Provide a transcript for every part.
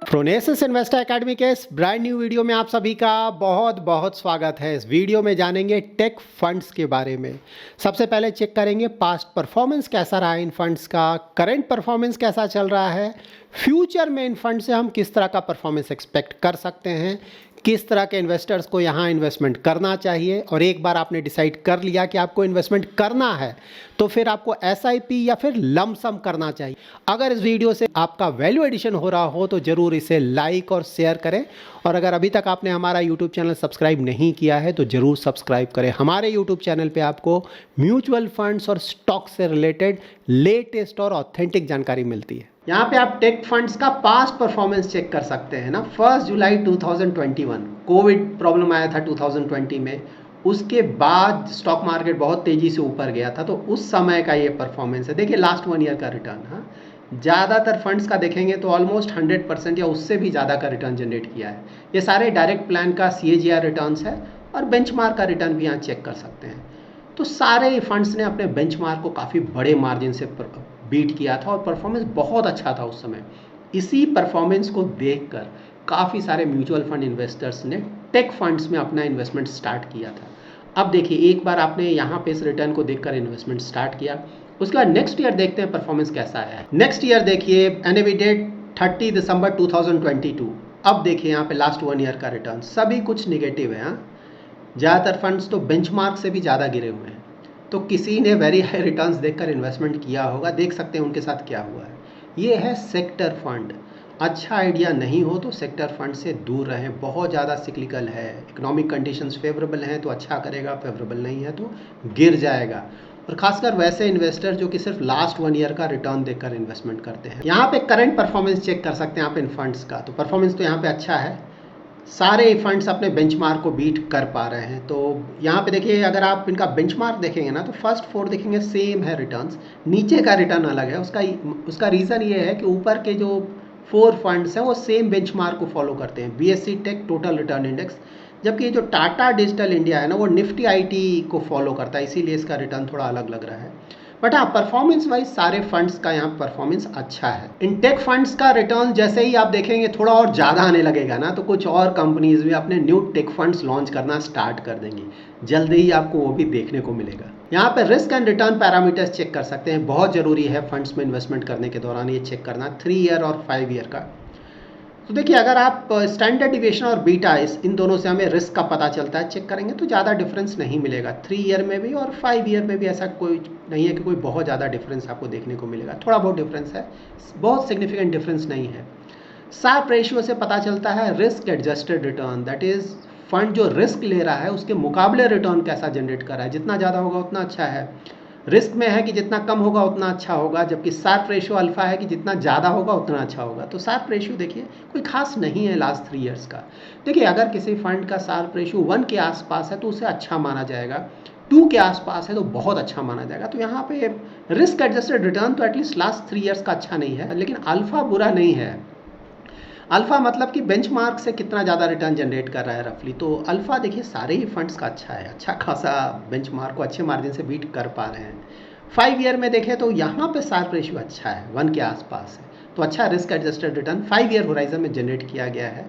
प्रोनेसिस investor academy के इस brand new video में आप सभी का बहुत बहुत स्वागत है। इस वीडियो में जानेंगे टेक फंड्स के बारे में। सबसे पहले चेक करेंगे पास्ट परफॉर्मेंस कैसा रहा है इन फंड्स का, करंट परफॉर्मेंस कैसा चल रहा है, फ्यूचर में इन फंड से हम किस तरह का परफॉर्मेंस एक्सपेक्ट कर सकते हैं, किस तरह के इन्वेस्टर्स को यहाँ इन्वेस्टमेंट करना चाहिए। और एक बार आपने डिसाइड कर लिया कि आपको इन्वेस्टमेंट करना है तो फिर आपको एसआईपी या फिर लमसम करना चाहिए। अगर इस वीडियो से आपका वैल्यू एडिशन हो रहा हो तो ज़रूर इसे लाइक और शेयर करें। और अगर अभी तक आपने हमारा यूट्यूब चैनल सब्सक्राइब नहीं किया है तो ज़रूर सब्सक्राइब करें। हमारे यूट्यूब चैनल पे आपको म्यूचुअल फंड्स और स्टॉक से रिलेटेड लेटेस्ट और ऑथेंटिक जानकारी मिलती है। यहाँ पे आप टेक फंड्स का पास्ट परफॉर्मेंस चेक कर सकते हैं ना। 1 जुलाई 2021 कोविड प्रॉब्लम आया था 2020 में, उसके बाद स्टॉक मार्केट बहुत तेज़ी से ऊपर गया था, तो उस समय का ये परफॉर्मेंस है। देखिए लास्ट 1 ईयर का रिटर्न, हाँ ज़्यादातर फंड्स का देखेंगे तो ऑलमोस्ट 100% या उससे भी ज़्यादा का रिटर्न जनरेट किया है। ये सारे डायरेक्ट प्लान का CAGR रिटर्न्स है और बेंचमार्क का रिटर्न भी यहाँ चेक कर सकते हैं। तो सारे फंड्स ने अपने बेंचमार्क को काफ़ी बड़े मार्जिन से बीट किया था और परफॉर्मेंस बहुत अच्छा था उस समय। इसी परफॉर्मेंस को देखकर काफ़ी सारे म्यूचुअल फंड इन्वेस्टर्स ने टेक फंड्स में अपना इन्वेस्टमेंट स्टार्ट किया था। अब देखिए एक बार आपने यहाँ पे इस रिटर्न को देखकर इन्वेस्टमेंट स्टार्ट किया, उसके बाद नेक्स्ट ईयर देखते हैं परफॉर्मेंस कैसा है। नेक्स्ट ईयर देखिए NAV डेट 30 दिसंबर 2022। अब देखिए यहाँ पे लास्ट 1 ईयर का रिटर्न सभी कुछ निगेटिव है। हाँ ज़्यादातर फंड्स तो बेंचमार्क से भी ज़्यादा गिरे हुए हैं। तो किसी ने वेरी हाई रिटर्न्स देखकर इन्वेस्टमेंट किया होगा, देख सकते हैं उनके साथ क्या हुआ है। ये है सेक्टर फंड। अच्छा आइडिया नहीं हो तो सेक्टर फंड से दूर रहें, बहुत ज़्यादा सिक्लिकल है। इकोनॉमिक कंडीशंस फेवरेबल हैं तो अच्छा करेगा, फेवरेबल नहीं है तो गिर जाएगा। और खासकर वैसे इन्वेस्टर जो कि सिर्फ लास्ट 1 ईयर का रिटर्न देखकर इन्वेस्टमेंट करते हैं। यहाँ पे करंट परफॉर्मेंस चेक कर सकते हैं आप इन फंड्स का, तो परफॉर्मेंस तो यहाँ पे अच्छा है। सारे फंड्स अपने बेंचमार्क को बीट कर पा रहे हैं। तो यहाँ पे देखिए अगर आप इनका बेंचमार्क देखेंगे ना तो फर्स्ट 4 देखेंगे सेम है रिटर्न्स, नीचे का रिटर्न अलग है। उसका रीज़न ये है कि ऊपर के जो 4 फंड्स हैं वो सेम बेंचमार्क को फॉलो करते हैं, BSE tech total return index, जबकि ये जो टाटा डिजिटल इंडिया है ना वो निफ्टी IT को फॉलो करता है, इसीलिए इसका रिटर्न थोड़ा अलग लग रहा है। बट हाँ परफॉर्मेंस वाइज सारे फंड्स का यहाँ परफॉर्मेंस अच्छा है। इन टेक फंड्स का रिटर्न जैसे ही आप देखेंगे थोड़ा और ज़्यादा आने लगेगा ना, तो कुछ और कंपनीज भी अपने न्यू टेक फंड्स लॉन्च करना स्टार्ट कर देंगी, जल्दी ही आपको वो भी देखने को मिलेगा। यहाँ पे risk and return parameters check कर सकते हैं, बहुत ज़रूरी है फंड्स में इन्वेस्टमेंट करने के दौरान ये चेक करना, 3 ईयर और 5 ईयर का। तो देखिए अगर आप स्टैंडर्ड डिविएशन और बीटा इन दोनों से हमें रिस्क का पता चलता है, चेक करेंगे तो ज़्यादा डिफरेंस नहीं मिलेगा। 3 ईयर में भी और 5 ईयर में भी ऐसा कोई नहीं है कि कोई बहुत ज़्यादा डिफरेंस आपको देखने को मिलेगा, थोड़ा बहुत डिफरेंस है, बहुत सिग्निफिकेंट डिफरेंस नहीं है। शार्प रेशियो से पता चलता है risk adjusted return, that is fund जो रिस्क ले रहा है उसके मुकाबले रिटर्न कैसा जनरेट कर रहा है, जितना ज़्यादा होगा उतना अच्छा है। रिस्क में है कि जितना कम होगा उतना अच्छा होगा, जबकि शार्प रेशियो अल्फा है कि जितना ज़्यादा होगा उतना अच्छा होगा। तो शार्प रेशियो देखिए कोई खास नहीं है लास्ट 3 ईयर्स का। देखिए अगर किसी फंड का शार्प रेशियो 1 के आसपास है तो उसे अच्छा माना जाएगा, 2 के आसपास है तो बहुत अच्छा माना जाएगा। तो यहाँ पे रिस्क एडजस्टेड रिटर्न तो एटलीस्ट लास्ट 3 ईयर्स का अच्छा नहीं है, लेकिन अल्फा बुरा नहीं है। अल्फा मतलब कि बेंचमार्क से कितना ज़्यादा रिटर्न जनरेट कर रहा है रफली। तो अल्फा देखिए सारे ही फंड्स का अच्छा है, अच्छा खासा बेंचमार्क को अच्छे मार्जिन से बीट कर पा रहे हैं। 5 ईयर में देखें तो यहाँ पे शार्प रेशियो अच्छा है, 1 के आसपास है, तो अच्छा risk adjusted return 5 year horizon में जनरेट किया गया है।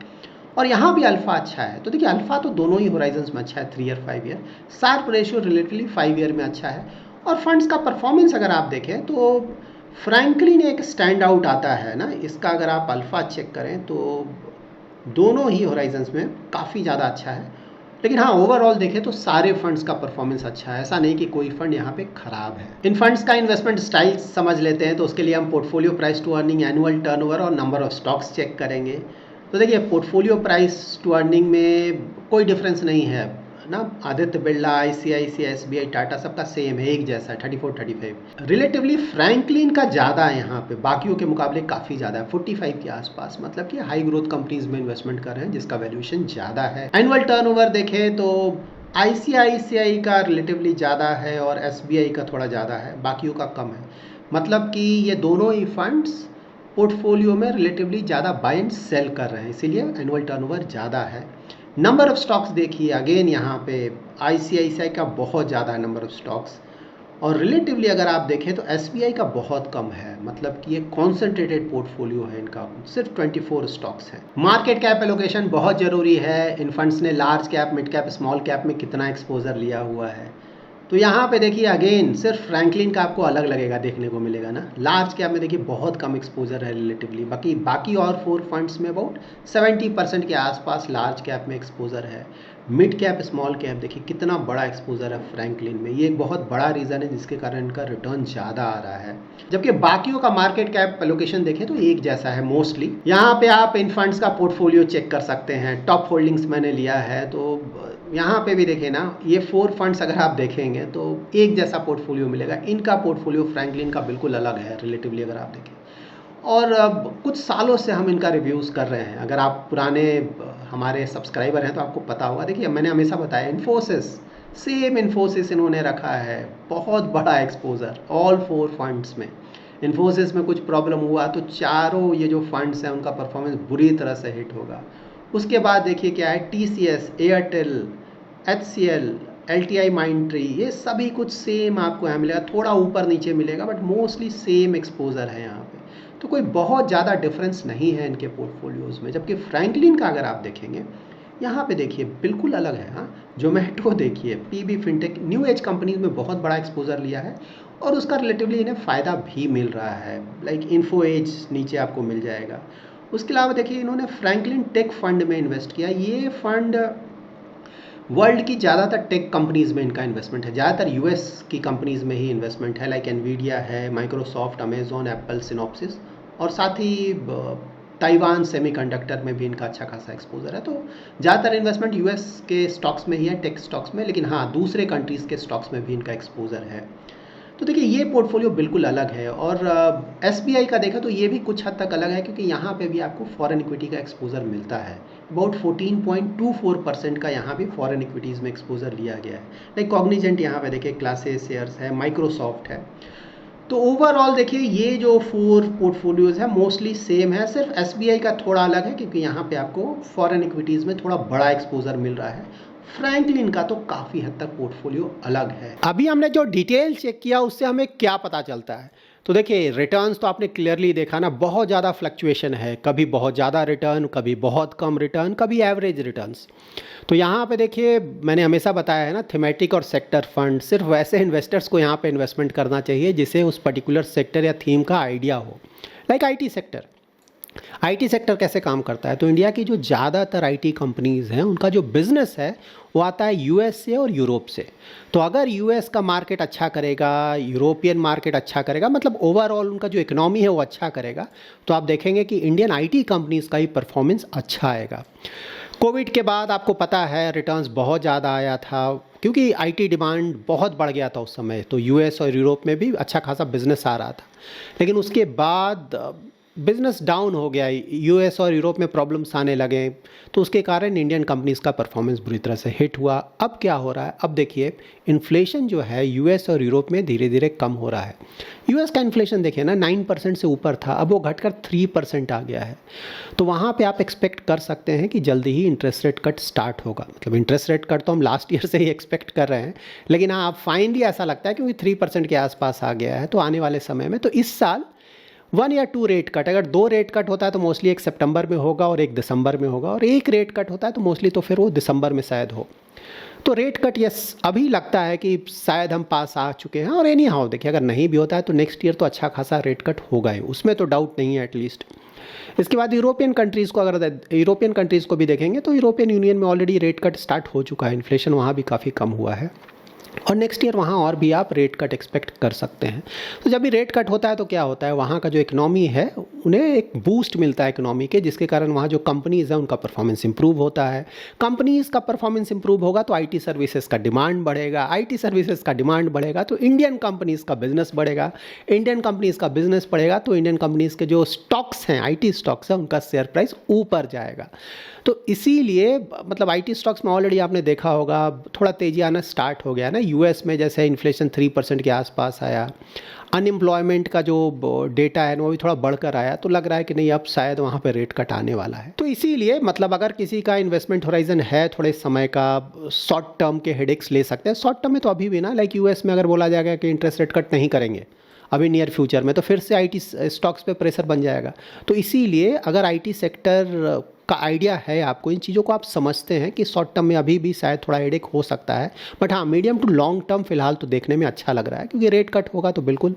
और यहाँ भी अल्फा अच्छा है, तो देखिए अल्फा तो दोनों ही होराइजन्स में अच्छा है, 3 year 5 year. Sharpe ratio relatively 5 year में अच्छा है। और फंड्स का परफॉर्मेंस अगर आप देखें तो फ्रैंकलिन एक स्टैंड आउट आता है ना, इसका अगर आप अल्फा चेक करें तो दोनों ही होराइजन्स में काफ़ी ज़्यादा अच्छा है। लेकिन हाँ ओवरऑल देखें तो सारे फंड्स का परफॉर्मेंस अच्छा है, ऐसा नहीं कि कोई फंड यहाँ पे खराब है। इन फंड्स का इन्वेस्टमेंट स्टाइल समझ लेते हैं, तो उसके लिए हम portfolio price to earning, annual turnover और नंबर ऑफ स्टॉक्स चेक करेंगे। तो देखिए पोर्टफोलियो प्राइस टू अर्निंग में कोई डिफरेंस नहीं है ना, आदित्य बिरला, ICICI, SBI, टाटा सबका सेम है, एक जैसा है, 34-35। रिलेटिवली फ्रैंकलिन का ज़्यादा है यहाँ पे, बाकियों के मुकाबले काफ़ी ज़्यादा है, 45 के आसपास, मतलब कि हाई ग्रोथ कंपनीज में इन्वेस्टमेंट कर रहे हैं जिसका वैल्यूएशन ज़्यादा है। एनुअल टर्नओवर देखें तो ICICI का रिलेटिवली ज़्यादा है और SBI का थोड़ा ज़्यादा है, बाकियों का कम है। मतलब कि ये दोनों ही फंड्स पोर्टफोलियो में रिलेटिवली ज़्यादा बाय एंड सेल कर रहे हैं, इसीलिए एनुअल टर्नओवर ज़्यादा है। नंबर ऑफ स्टॉक्स देखिए अगेन यहाँ पे ICICI का बहुत ज़्यादा है नंबर ऑफ स्टॉक्स, और रिलेटिवली अगर आप देखें तो एसबीआई का बहुत कम है, मतलब कि ये कॉन्सेंट्रेटेड पोर्टफोलियो है इनका, सिर्फ 24 स्टॉक्स हैं। मार्केट कैप एलोकेशन बहुत ज़रूरी है। इन फंड्स ने large cap, mid cap, small cap में कितना एक्सपोजर लिया हुआ है। तो यहाँ पे देखिए अगेन सिर्फ फ्रैंकलिन का आपको अलग लगेगा, देखने को मिलेगा ना। लार्ज कैप में देखिए बहुत कम एक्सपोजर है रिलेटिवली, बाकी और 4 फंड्स में अबाउट 70% के आसपास लार्ज कैप में एक्सपोजर है। मिड कैप, स्मॉल कैप देखिए कितना बड़ा एक्सपोजर है फ्रैंकलिन में। ये एक बहुत बड़ा रीज़न है जिसके कारण इनका रिटर्न ज़्यादा आ रहा है। जबकि बाकियों का मार्केट कैप एलोकेशन देखें तो एक जैसा है मोस्टली। यहाँ पे आप इन फंड्स का पोर्टफोलियो चेक कर सकते हैं। टॉप होल्डिंग्स मैंने लिया है, तो यहाँ पे भी देखें ना, ये 4 फंड्स अगर आप देखेंगे तो एक जैसा पोर्टफोलियो मिलेगा। इनका पोर्टफोलियो फ्रैंकलिन का बिल्कुल अलग है रिलेटिवली अगर आप देखें। और कुछ सालों से हम इनका रिव्यूज़ कर रहे हैं। अगर आप पुराने हमारे सब्सक्राइबर हैं तो आपको पता होगा। देखिए मैंने हमेशा बताया, इन्फोसिस, सेम इन्फोसिस इन्होंने रखा है, बहुत बड़ा एक्सपोजर ऑल 4 फंड्स में। इन्फोसिस में कुछ प्रॉब्लम हुआ तो चारों ये जो फंड्स हैं उनका परफॉर्मेंस बुरी तरह से हिट होगा। उसके बाद देखिए क्या है, TCS, Airtel, HCL, LTI, Mindtree, ये सभी कुछ सेम आपको यहाँ मिलेगा। थोड़ा ऊपर नीचे मिलेगा बट मोस्टली सेम एक्सपोजर है यहाँ पे। तो कोई बहुत ज़्यादा डिफरेंस नहीं है इनके पोर्टफोलियोज़ में। जबकि फ्रैंकलिन का अगर आप देखेंगे, यहाँ पे देखिए बिल्कुल अलग है। हाँ, जोमेटो देखिए, PB Fintech, new age companies में बहुत बड़ा एक्सपोजर लिया है और उसका रिलेटिवली इन्हें फ़ायदा भी मिल रहा है। लाइक इन्फो एज नीचे आपको मिल जाएगा। उसके अलावा देखिए इन्होंने फ्रैंकलिन टेक फंड में इन्वेस्ट किया। ये फंड वर्ल्ड की ज़्यादातर टेक कंपनीज़ में इनका इन्वेस्टमेंट है। ज़्यादातर यूएस की कंपनीज़ में ही इन्वेस्टमेंट है, लाइक एनवीडिया है, माइक्रोसॉफ्ट, अमेजोन, एप्पल, सिनॉप्सिस, और साथ ही ताइवान सेमीकंडक्टर में भी इनका अच्छा खासा एक्सपोजर है। तो ज़्यादातर इन्वेस्टमेंट यूएस के स्टॉक्स में ही है, टेक स्टॉक्स में, लेकिन हाँ दूसरे कंट्रीज़ के स्टॉक्स में भी इनका एक्सपोजर है। तो देखिए ये पोर्टफोलियो बिल्कुल अलग है। और एसबीआई का देखा तो ये भी कुछ हद तक अलग है, क्योंकि यहाँ पे भी आपको फॉरेन इक्विटी का एक्सपोजर मिलता है। अबाउट 14.24% का यहाँ भी फॉरेन इक्विटीज़ में एक्सपोजर लिया गया है। लाइक कॉग्निजेंट यहाँ पे देखिए, क्लासेस शेयर्स है, माइक्रोसॉफ्ट है। तो ओवरऑल देखिए ये जो 4 पोर्टफोलियोज़ है मोस्टली सेम है। सिर्फ एसबीआई का थोड़ा अलग है, क्योंकि यहाँ पे आपको फॉरेन इक्विटीज़ में थोड़ा बड़ा एक्सपोजर मिल रहा है। फ्रैंकलिन का तो काफ़ी हद तक पोर्टफोलियो अलग है। अभी हमने जो डिटेल चेक किया उससे हमें क्या पता चलता है, तो देखिए रिटर्न्स तो आपने क्लियरली देखा ना, बहुत ज़्यादा फ्लक्चुएशन है। कभी बहुत ज़्यादा रिटर्न, कभी बहुत कम रिटर्न, कभी एवरेज रिटर्न्स। तो यहाँ पे देखिए मैंने हमेशा बताया है ना, थीमेटिक और सेक्टर फंड, सिर्फ वैसे इन्वेस्टर्स को यहाँ पे इन्वेस्टमेंट करना चाहिए जिसे उस पर्टिकुलर सेक्टर या थीम का आइडिया हो। Like IT sector, IT sector कैसे काम करता है, तो इंडिया की जो ज़्यादातर आईटी कंपनीज़ हैं उनका जो बिज़नेस है वो आता है यूएस से और यूरोप से। तो अगर यूएस का मार्केट अच्छा करेगा, यूरोपियन मार्केट अच्छा करेगा, मतलब ओवरऑल उनका जो इकोनॉमी है वो अच्छा करेगा, तो आप देखेंगे कि इंडियन आईटी कंपनीज़ का ही परफॉर्मेंस अच्छा आएगा। कोविड के बाद आपको पता है रिटर्न्स बहुत ज़्यादा आया था, क्योंकि आईटी डिमांड बहुत बढ़ गया था उस समय। तो यूएस और यूरोप में भी अच्छा खासा बिजनेस आ रहा था, लेकिन उसके बाद बिजनेस डाउन हो गया, यूएस और यूरोप में प्रॉब्लम्स आने लगे, तो उसके कारण इंडियन कंपनीज़ का परफॉर्मेंस बुरी तरह से हिट हुआ। अब क्या हो रहा है, अब देखिए इन्फ्लेशन जो है यूएस और यूरोप में धीरे धीरे कम हो रहा है। यूएस का इन्फ्लेशन देखिए ना 9% से ऊपर था, अब वो घटकर 3% आ गया है। तो वहाँ पे आप एक्सपेक्ट कर सकते हैं कि जल्दी ही इंटरेस्ट रेट कट स्टार्ट होगा। मतलब इंटरेस्ट रेट कट तो हम लास्ट ईयर से ही एक्सपेक्ट कर रहे हैं, लेकिन हाँ फाइनली ऐसा लगता है क्योंकि 3% के आसपास आ गया है। तो आने वाले समय में, तो इस साल 1 या 2 रेट कट, अगर 2 रेट कट होता है तो मोस्टली एक सितंबर में होगा और एक दिसंबर में होगा, और एक रेट कट होता है तो मोस्टली तो फिर वो दिसंबर में शायद हो। तो रेट कट यस अभी लगता है कि शायद हम पास आ चुके हैं। और एनी हाउ देखिए, अगर नहीं भी होता है तो नेक्स्ट ईयर तो अच्छा खासा रेट कट होगा ही, उसमें तो डाउट नहीं है एटलीस्ट। इसके बाद यूरोपियन कंट्रीज़ को, अगर यूरोपियन कंट्रीज़ को भी देखेंगे तो यूरोपियन यूनियन में ऑलरेडी रेट कट स्टार्ट हो चुका है, इन्फ्लेशन वहाँ भी काफ़ी कम हुआ है, और नेक्स्ट ईयर वहाँ और भी आप रेट कट एक्सपेक्ट कर सकते हैं। तो जब भी रेट कट होता है तो क्या होता है, वहाँ का जो इकोनॉमी है उन्हें एक बूस्ट मिलता है इकोनॉमी के, जिसके कारण वहाँ जो कंपनीज़ हैं उनका परफॉर्मेंस इंप्रूव होता है। कंपनीज़ का परफॉर्मेंस इंप्रूव होगा तो आईटी सर्विसेज का डिमांड बढ़ेगा, आईटी सर्विसेज का डिमांड बढ़ेगा तो इंडियन कंपनीज़ का बिजनेस बढ़ेगा, इंडियन कंपनीज़ का बिजनेस बढ़ेगा तो इंडियन कंपनीज़ के जो स्टॉक्स हैं, आईटी स्टॉक्स हैं, उनका शेयर प्राइस ऊपर जाएगा। तो इसीलिए मतलब आईटी स्टॉक्स में ऑलरेडी आपने देखा होगा थोड़ा तेज़ी आना स्टार्ट हो गया ना। यूएस में जैसे इन्फ्लेशन 3% के आसपास आया, अनएम्प्लॉयमेंट का जो डेटा है वो भी थोड़ा बढ़कर आया, तो लग रहा है कि नहीं अब शायद वहाँ पे रेट कट आने वाला है। तो इसीलिए मतलब अगर किसी का इन्वेस्टमेंट होराइजन है थोड़े समय का, शॉर्ट टर्म के हेडेक्स ले सकते हैं। शॉर्ट टर्म में तो अभी भी ना, लाइक यूएस में अगर बोला जाएगा कि इंटरेस्ट रेट कट नहीं करेंगे अभी नियर फ्यूचर में, तो फिर से आईटी स्टॉक्स पे प्रेशर बन जाएगा। तो इसीलिए अगर आईटी सेक्टर का आइडिया है आपको, इन चीज़ों को आप समझते हैं कि शॉर्ट टर्म में अभी भी शायद थोड़ा हेडेक हो सकता है, बट हाँ मीडियम टू लॉन्ग टर्म फिलहाल तो देखने में अच्छा लग रहा है, क्योंकि रेट कट होगा तो बिल्कुल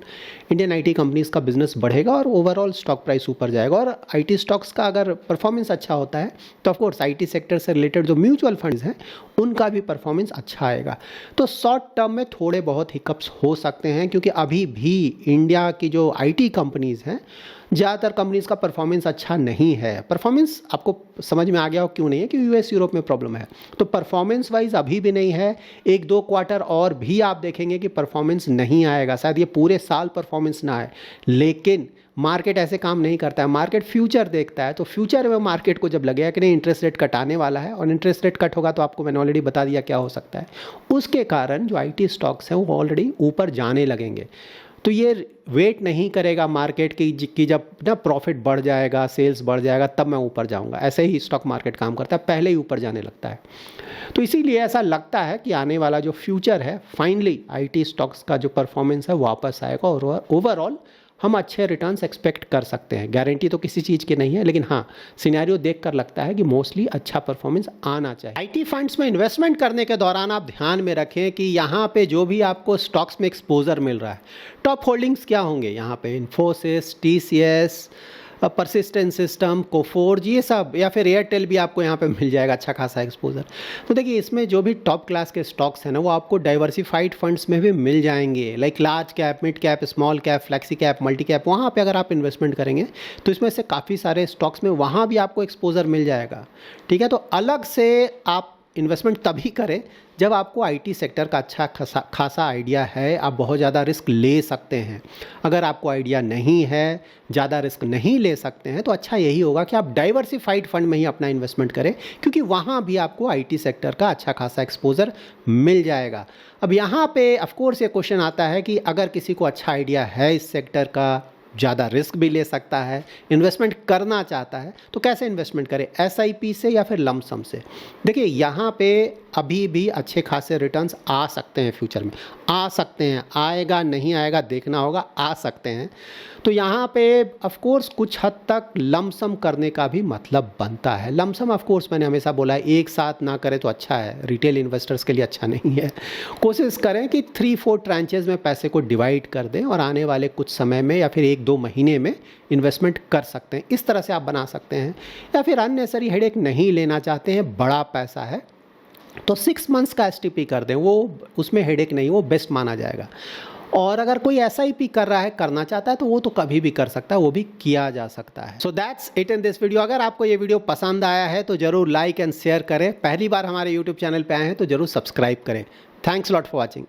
इंडियन आईटी कंपनीज़ का बिजनेस बढ़ेगा और ओवरऑल स्टॉक प्राइस ऊपर जाएगा। और आईटी स्टॉक्स का अगर परफॉर्मेंस अच्छा होता है तो ऑफकोर्स आईटी सेक्टर से रिलेटेड जो म्यूचुअल फंड्स हैं उनका भी परफॉर्मेंस अच्छा आएगा। तो शॉर्ट टर्म में थोड़े बहुत हिकअप्स हो सकते हैं, क्योंकि अभी भी इंडिया की जो आईटी कंपनीज़ हैं, ज़्यादातर कंपनीज़ का परफॉर्मेंस अच्छा नहीं है। परफॉर्मेंस आपको समझ में आ गया हो क्यों नहीं है, कि यूएस यूरोप में प्रॉब्लम है, तो परफॉर्मेंस वाइज अभी भी नहीं है। एक दो क्वार्टर और भी आप देखेंगे कि परफॉर्मेंस नहीं आएगा, शायद ये पूरे साल परफॉर्मेंस ना आए। लेकिन मार्केट ऐसे काम नहीं करता है, मार्केट फ्यूचर देखता है। तो फ्यूचर में मार्केट को जब लगेगा कि नहीं इंटरेस्ट रेट कट आने वाला है, और इंटरेस्ट रेट कट होगा तो आपको मैंने ऑलरेडी बता दिया क्या हो सकता है, उसके कारण जो आईटी स्टॉक्स हैं वो ऑलरेडी ऊपर जाने लगेंगे। तो ये वेट नहीं करेगा मार्केट की जब ना प्रॉफिट बढ़ जाएगा, सेल्स बढ़ जाएगा, तब मैं ऊपर जाऊंगा। ऐसे ही स्टॉक मार्केट काम करता है, पहले ही ऊपर जाने लगता है। तो इसीलिए ऐसा लगता है कि आने वाला जो फ्यूचर है, फाइनली आईटी स्टॉक्स का जो परफॉर्मेंस है वापस आएगा, और ओवरऑल हम अच्छे रिटर्न्स एक्सपेक्ट कर सकते हैं। गारंटी तो किसी चीज़ की नहीं है, लेकिन हाँ सिनेरियो देखकर लगता है कि मोस्टली अच्छा परफॉर्मेंस आना चाहिए। आईटी फंड्स में इन्वेस्टमेंट करने के दौरान आप ध्यान में रखें कि यहाँ पे जो भी आपको स्टॉक्स में एक्सपोजर मिल रहा है, टॉप होल्डिंग्स क्या होंगे यहाँ पे, Infosys, TCS, persistent system, Coforge, ये सब, या फिर एयरटेल भी आपको यहाँ पे मिल जाएगा अच्छा खासा एक्सपोजर। तो देखिए इसमें जो भी टॉप क्लास के स्टॉक्स हैं ना, वो आपको डाइवर्सिफाइड फंड्स में भी मिल जाएंगे, like large cap, mid cap, small cap, flexi cap, multi cap. वहाँ पे अगर आप इन्वेस्टमेंट करेंगे तो इसमें से काफ़ी सारे स्टॉक्स में वहाँ भी आपको एक्सपोजर मिल जाएगा। ठीक है, तो अलग से आप इन्वेस्टमेंट तभी करें जब आपको आईटी सेक्टर का अच्छा खासा आइडिया है, आप बहुत ज़्यादा रिस्क ले सकते हैं। अगर आपको आइडिया नहीं है, ज़्यादा रिस्क नहीं ले सकते हैं, तो अच्छा यही होगा कि आप डाइवर्सिफाइड फंड में ही अपना इन्वेस्टमेंट करें, क्योंकि वहाँ भी आपको आईटी सेक्टर का अच्छा खासा एक्सपोजर मिल जाएगा। अब यहाँ पे ऑफकोर्स ये क्वेश्चन आता है कि अगर किसी को अच्छा आइडिया है इस सेक्टर का, ज़्यादा रिस्क भी ले सकता है, इन्वेस्टमेंट करना चाहता है, तो कैसे इन्वेस्टमेंट करें, एसआईपी से या फिर लमसम से। देखिए यहाँ पे अभी भी अच्छे खासे रिटर्न्स आ सकते हैं, फ्यूचर में आ सकते हैं, आएगा नहीं आएगा देखना होगा, आ सकते हैं। तो यहाँ पे ऑफकोर्स कुछ हद तक लमसम करने का भी मतलब बनता है। लमसम ऑफकोर्स मैंने हमेशा बोला है एक साथ ना करें तो अच्छा है, रिटेल इन्वेस्टर्स के लिए अच्छा नहीं है। कोशिश करें कि 3-4 ट्रांचेज में पैसे को डिवाइड कर दें, और आने वाले कुछ समय में या फिर 1-2 महीने में इन्वेस्टमेंट कर सकते हैं। इस तरह से आप बना सकते हैं। या फिर अननेसेसरी हेडेक नहीं लेना चाहते हैं, बड़ा पैसा है तो 6 मंथ्स का एसटीपी कर दें, वो उसमें हेडेक नहीं, वो बेस्ट माना जाएगा। और अगर कोई एसआईपी कर रहा है, करना चाहता है, तो वो तो कभी भी कर सकता है, वो भी किया जा सकता है। So that's it in this video. अगर आपको ये वीडियो पसंद आया है तो जरूर लाइक एंड शेयर करें। पहली बार हमारे यूट्यूब चैनल पे आए हैं तो जरूर सब्सक्राइब करें। Thanks lot for watching.